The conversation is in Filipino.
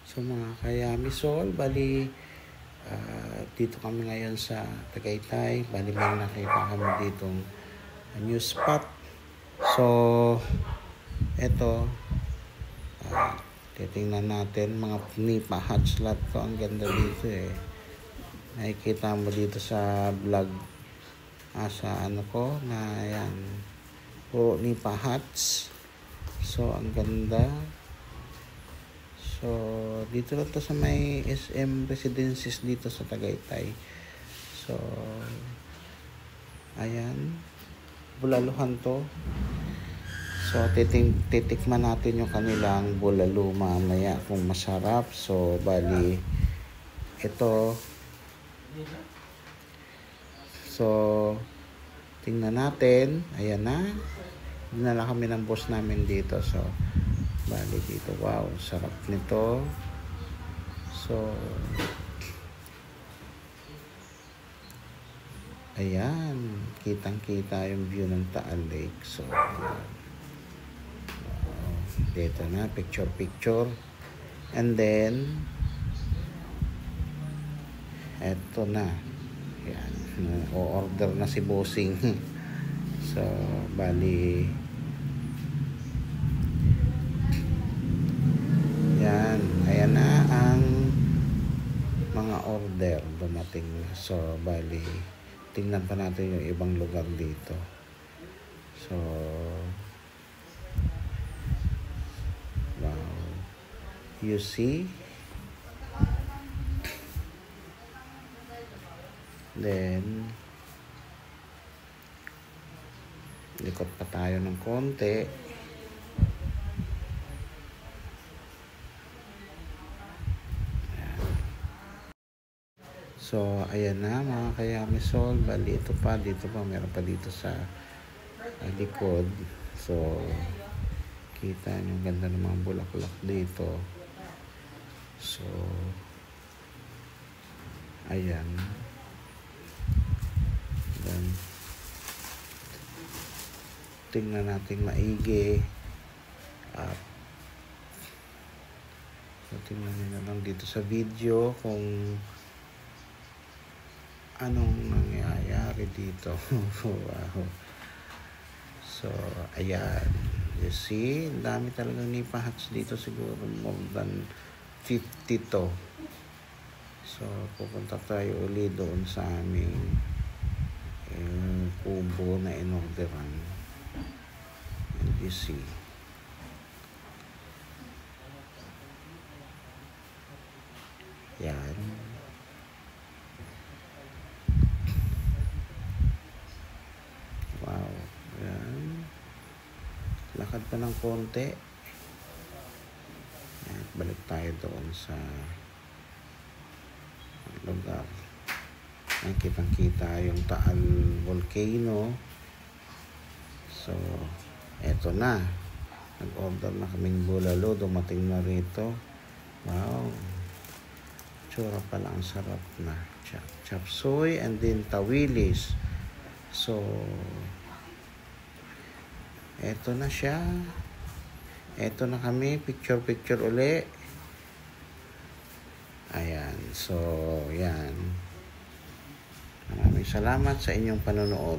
So mga kayamisol, bali dito kami ngayon sa Tagaytay. Bali may nakita kami ditong new spot. So eto, titingnan natin mga nipa hatch lot to. Ang ganda dito eh. Nakikita mo dito sa vlog sa ano ko na yan, puro nipa hatch. So ang ganda. So dito lang to sa may SM Residences dito sa Tagaytay. So ayan, bulaluhan to. So titikman natin yung kanilang bulalo mamaya kung masarap. So bali ito. So tingnan natin. Ayan na, dinala kami ng boss namin dito. So bali dito, wow, sarap nito. So ayan, kitang kita yung view ng Taal Lake. So wow, dito na, picture. And then eto na, yan, o-order na si bossing. So bali yan, ayan na ang mga order dumating. So bali tingnan pa natin yung ibang lugar dito. So wow, you see. Then likot pa tayo ng konti. So ayan na mga kayamisol, bali ito pa, dito pa, meron pa dito sa likod. So kita nyo, ganda ng mga bulaklak dito. So ayan, then tingnan natin maigi. At so tingnan nyo na lang dito sa video kung anong nangyayari dito. Wow. So ayan, you see, dami talagang nipa hatch dito, siguro more than 50 to. So pupunta tayo uli doon sa aming kubo na inorderan. And you see, yan. Wow, yan. Lakad pa ng konti. At balik tayo doon sa lugar. Kitang-kita yung Taal Volcano. So eto na, nag-order na kaming bulalo, dumating na rito. Wow, tsura pala, ang sarap na. Chop suey and then tawilis. So eto na siya. Eto na kami, picture uli. Ayan, so yan. Maraming salamat sa inyong panonood.